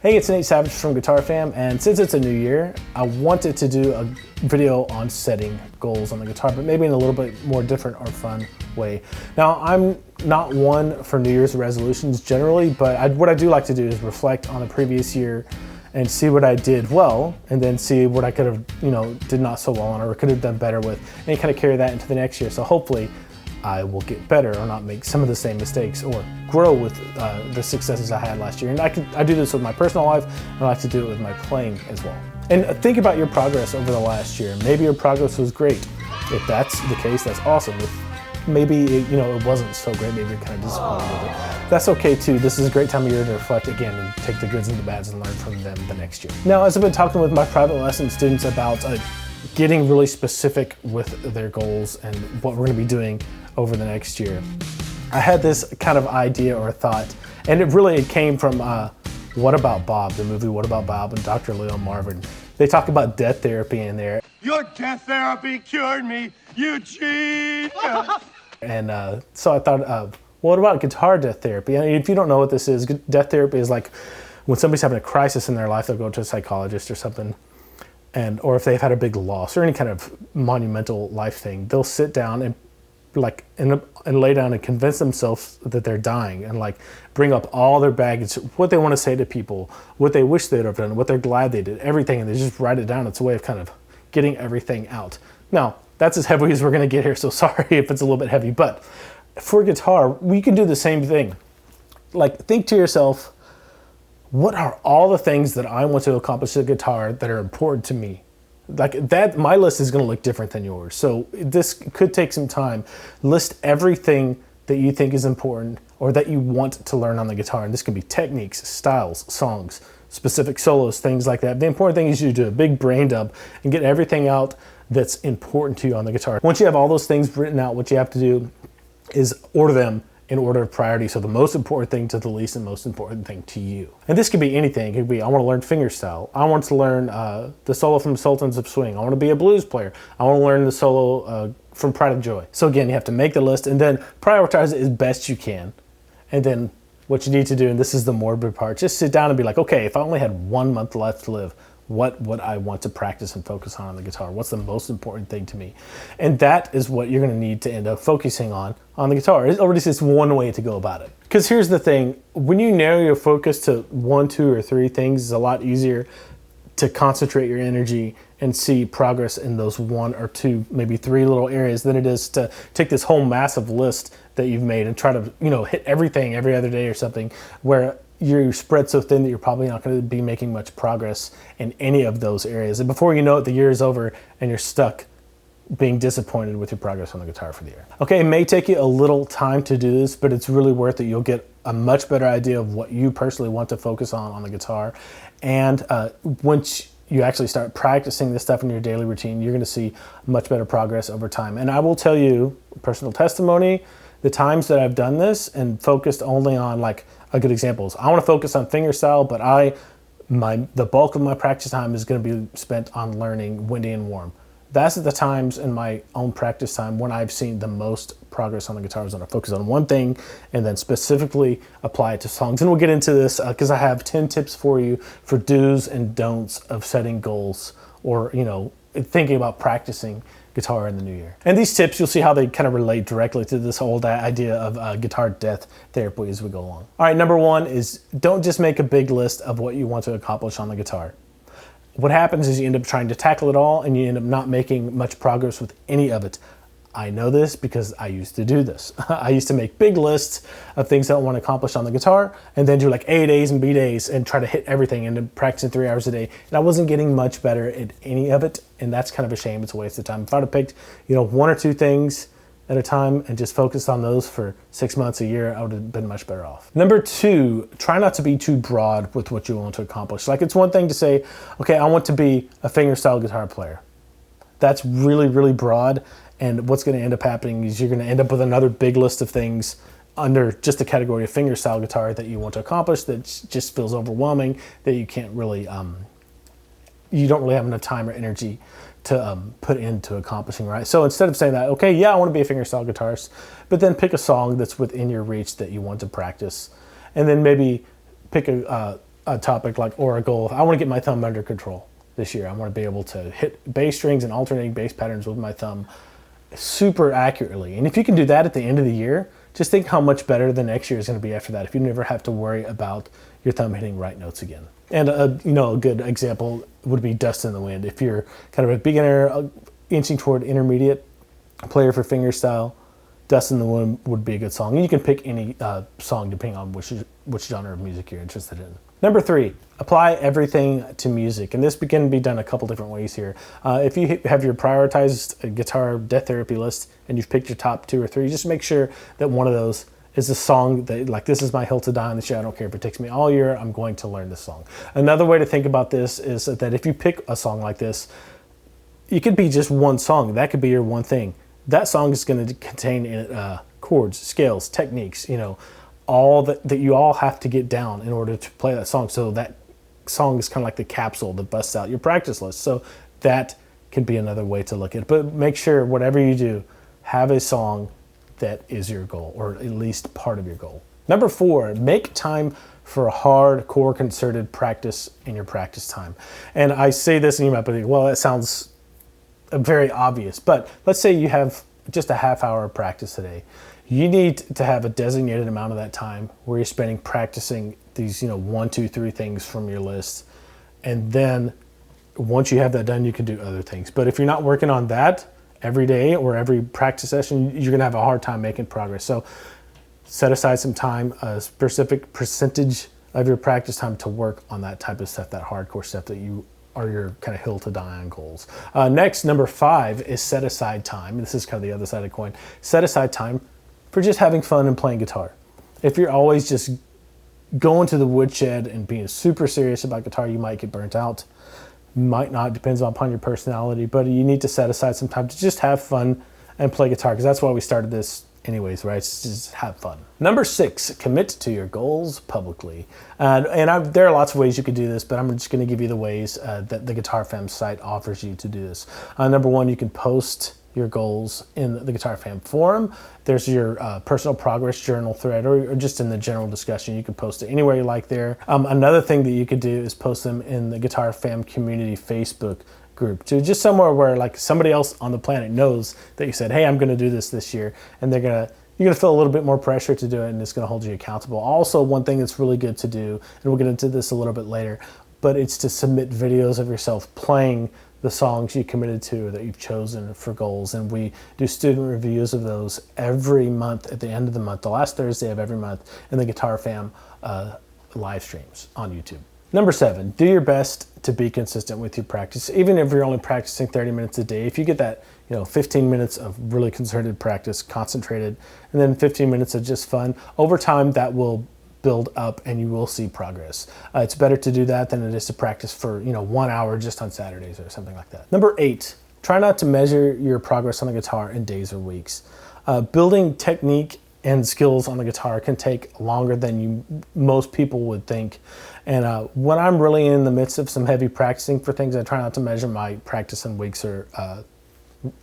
Hey, it's Nate Savage from Guitar Fam, and since it's a new year, I wanted to do a video on setting goals on the guitar, but maybe in a little bit more different or fun way. Now, I'm not one for New Year's resolutions generally, but what I do like to do is reflect on the previous year and see what I did well, and then see what I could have, did not so well on or could have done better with, and kind of carry that into the next year. So hopefully, I will get better or not make some of the same mistakes or grow with the successes I had last year. And I do this with my personal life, and I like to do it with my playing as well. And think about your progress over the last year. Maybe your progress was great. If that's the case, that's awesome. If maybe it wasn't so great, maybe you're kind of disappointed with it. That's okay too. This is a great time of year to reflect again and take the goods and the bads and learn from them the next year. Now, as I've been talking with my private lesson students about getting really specific with their goals and what we're going to be doing over the next year, I had this kind of idea or thought, and it came from What About Bob, the movie What About Bob, and Dr. Leo Marvin. They talk about death therapy in there. Your death therapy cured me, you cheat! And so I thought, what about guitar death therapy? And if you don't know what this is, death therapy is like when somebody's having a crisis in their life, they'll go to a psychologist or something. Or if they've had a big loss or any kind of monumental life thing, they'll sit down and lay down and convince themselves that they're dying and bring up all their baggage, what they want to say to people, what they wish they'd have done, what they're glad they did, everything, and they just write it down. It's a way of kind of getting everything out. Now, that's as heavy as we're going to get here, so sorry if it's a little bit heavy, but for guitar, we can do the same thing. Think to yourself, what are all the things that I want to accomplish with guitar that are important to me? My list is going to look different than yours. So this could take some time. List everything that you think is important or that you want to learn on the guitar. And this can be techniques, styles, songs, specific solos, things like that. The important thing is you do a big brain dump and get everything out that's important to you on the guitar. Once you have all those things written out, what you have to do is order them in order of priority. So the most important thing to the least and most important thing to you. And this could be anything. It could be, I want to learn fingerstyle. I want to learn the solo from Sultans of Swing. I want to be a blues player. I want to learn the solo from Pride of Joy. So again, you have to make the list and then prioritize it as best you can. And then what you need to do, and this is the morbid part, just sit down and be like, okay, if I only had 1 month left to live, what would I want to practice and focus on the guitar? What's the most important thing to me? And that is what you're going to need to end up focusing on the guitar. Or at least it's one way to go about it. Because here's the thing, when you narrow your focus to 1, 2, or 3 things, it's a lot easier to concentrate your energy and see progress in those 1 or 2, maybe 3 little areas than it is to take this whole massive list that you've made and try to, hit everything every other day or something, where you're spread so thin that you're probably not going to be making much progress in any of those areas. And before you know it, the year is over and you're stuck being disappointed with your progress on the guitar for the year. Okay, it may take you a little time to do this, but it's really worth it. You'll get a much better idea of what you personally want to focus on the guitar. And once you actually start practicing this stuff in your daily routine, you're going to see much better progress over time. And I will tell you, personal testimony, the times that I've done this and focused only on a good example is I want to focus on fingerstyle, but the bulk of my practice time is going to be spent on learning windy and warm. That's the times in my own practice time when I've seen the most progress on the guitar is when I focus on one thing and then specifically apply it to songs. And we'll get into this because I have 10 tips for you for do's and don'ts of setting goals or, thinking about practicing guitar in the new year. And these tips, you'll see how they kind of relate directly to this whole idea of guitar death therapy as we go along. All right, number 1 is don't just make a big list of what you want to accomplish on the guitar. What happens is you end up trying to tackle it all and you end up not making much progress with any of it. I know this because I used to do this. I used to make big lists of things that I want to accomplish on the guitar and then do A days and B days and try to hit everything and then practicing 3 hours a day. And I wasn't getting much better at any of it. And that's kind of a shame. It's a waste of time. If I'd have picked, 1 or 2 things at a time and just focused on those for 6 months, a year, I would have been much better off. Number 2, try not to be too broad with what you want to accomplish. It's one thing to say, okay, I want to be a fingerstyle guitar player. That's really, really broad. And what's going to end up happening is you're going to end up with another big list of things under just the category of fingerstyle guitar that you want to accomplish that just feels overwhelming, that you can't really, you don't really have enough time or energy to put into accomplishing, right? So instead of saying that, okay, yeah, I want to be a fingerstyle guitarist, but then pick a song that's within your reach that you want to practice. And then maybe pick a a topic like, or a goal, I want to get my thumb under control this year. I want to be able to hit bass strings and alternating bass patterns with my thumb super accurately. And if you can do that at the end of the year, just think how much better the next year is going to be after that if you never have to worry about your thumb hitting right notes again. And a good example would be Dust in the Wind. If you're kind of a beginner inching toward intermediate player for fingerstyle, Dust in the Wind would be a good song. And you can pick any song depending on which genre of music you're interested in. Number 3, apply everything to music. And this can be done a couple different ways here. If you have your prioritized guitar death therapy list and you've picked your top 2 or 3, just make sure that one of those is a song that, like, this is my hill to die on this year. I don't care if it takes me all year, I'm going to learn this song. Another way to think about this is that if you pick a song like this, it could be just one song. That could be your one thing. That song is going to contain in it chords, scales, techniques, all that you all have to get down in order to play that song. So that song is kind of like the capsule that busts out your practice list. So that can be another way to look at it. But make sure whatever you do, have a song that is your goal, or at least part of your goal. Number 4, make time for a hardcore concerted practice in your practice time. And I say this and you might be like, well, that sounds very obvious, but let's say you have just a half hour of practice today. You need to have a designated amount of that time where you're spending practicing these, 1, 2, 3 things from your list. And then once you have that done, you can do other things. But if you're not working on that every day or every practice session, you're going to have a hard time making progress. So set aside some time, a specific percentage of your practice time to work on that type of stuff, that hardcore stuff that you are your kind of hill to die on goals. Next, number 5 is set aside time. This is kind of the other side of the coin. Set aside time for just having fun and playing guitar. If you're always just going to the woodshed and being super serious about guitar, you might get burnt out. Might not, depends upon your personality, but you need to set aside some time to just have fun and play guitar, because that's why we started this anyways, right? It's just have fun. Number 6, commit to your goals publicly. There are lots of ways you could do this, but I'm just going to give you the ways that the Guitar Fam site offers you to do this. Number 1, you can post your goals in the Guitar Fam forum. There's your personal progress journal thread, or just in the general discussion. You can post it anywhere you like there. Another thing that you could do is post them in the Guitar Fam community Facebook group, to just somewhere where like somebody else on the planet knows that you said, hey, I'm going to do this year, and you're going to feel a little bit more pressure to do it, and it's going to hold you accountable. Also, one thing that's really good to do, and we'll get into this a little bit later, but it's to submit videos of yourself playing the songs you committed to that you've chosen for goals. And we do student reviews of those every month at the end of the month, the last Thursday of every month, in the Guitar Fam live streams on YouTube. Number 7, do your best to be consistent with your practice. Even if you're only practicing 30 minutes a day, if you get that 15 minutes of really concerted practice, concentrated, and then 15 minutes of just fun, over time that will build up and you will see progress. It's better to do that than it is to practice for 1 hour just on Saturdays or something like that. Number 8, try not to measure your progress on the guitar in days or weeks. Building technique and skills on the guitar can take longer than most people would think. And when I'm really in the midst of some heavy practicing for things, I try not to measure my practice in weeks or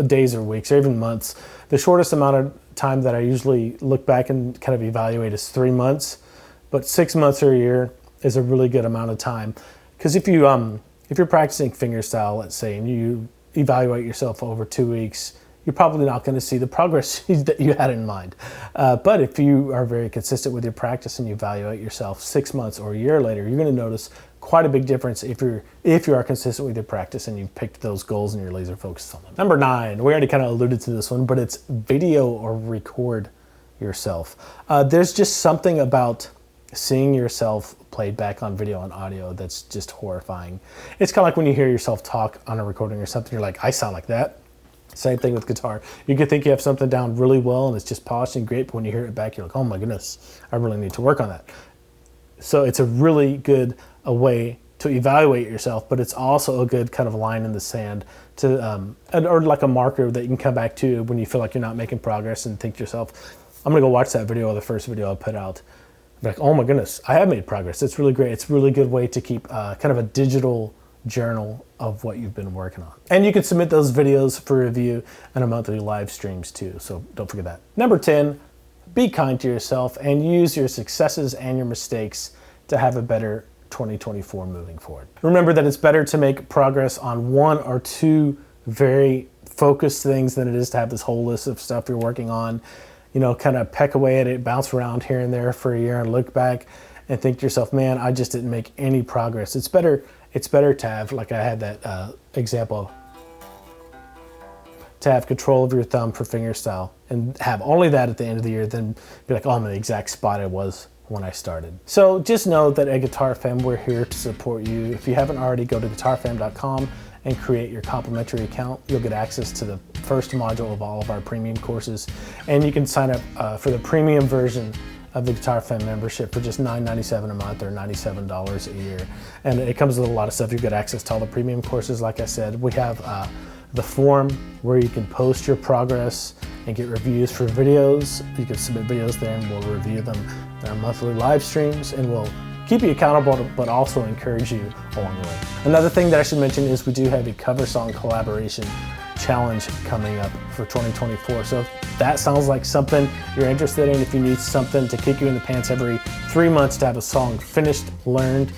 days or weeks or even months. The shortest amount of time that I usually look back and kind of evaluate is 3 months, but 6 months or a year is a really good amount of time. Because if you're practicing fingerstyle, let's say, and you evaluate yourself over 2 weeks, you're probably not going to see the progress that you had in mind. But if you are very consistent with your practice and you evaluate yourself 6 months or a year later, you're going to notice quite a big difference if you are consistent with your practice and you've picked those goals and you're laser focused on them. Number 9, we already kind of alluded to this one, but it's video or record yourself. There's just something about seeing yourself played back on video and audio that's just horrifying. It's kind of like when you hear yourself talk on a recording or something, you're like, I sound like that. Same thing with guitar. You could think you have something down really well and it's just polished and great, but when you hear it back, you're like, oh my goodness, I really need to work on that. So it's a really good way to evaluate yourself, but it's also a good kind of line in the sand to, or like a marker that you can come back to when you feel like you're not making progress and think to yourself, I'm gonna go watch that video, or the first video I put out. Like, oh my goodness, I have made progress. It's really great. It's a really good way to keep kind of a digital journal of what you've been working on. And you can submit those videos for review in a monthly live streams too, so don't forget that. Number 10, be kind to yourself and use your successes and your mistakes to have a better 2024 moving forward. Remember that it's better to make progress on one or two very focused things than it is to have this whole list of stuff you're working on. You know, kind of peck away at it, bounce around here and there for a year and look back and think to yourself, man, I just didn't make any progress. It's better to have, like I had that example, to have control of your thumb for fingerstyle and have only that at the end of the year than be like, oh, I'm in the exact spot I was when I started. So just know that at Guitar Fam, we're here to support you. If you haven't already, go to guitarfam.com and create your complimentary account. You'll get access to the first module of all of our premium courses. And you can sign up for the premium version of the Guitar Fam membership for just $9.97 a month or $97 a year. And it comes with a lot of stuff. You get access to all the premium courses. Like I said, we have the forum where you can post your progress and get reviews for videos. You can submit videos there and we'll review them. There are monthly live streams and we'll keep you accountable, but also encourage you along the way. Another thing that I should mention is we do have a cover song collaboration challenge coming up for 2024. So if that sounds like something you're interested in, if you need something to kick you in the pants every 3 months to have a song finished, learned,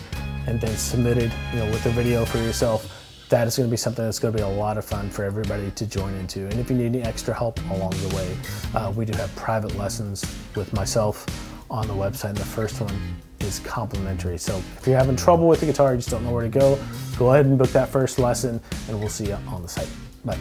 and then submitted, you know, with a video for yourself, that is going to be something that's going to be a lot of fun for everybody to join into. And if you need any extra help along the way, we do have private lessons with myself on the website. And the first one is complimentary. So if you're having trouble with the guitar, you just don't know where to go ahead and book that first lesson and we'll see you on the site. Bye.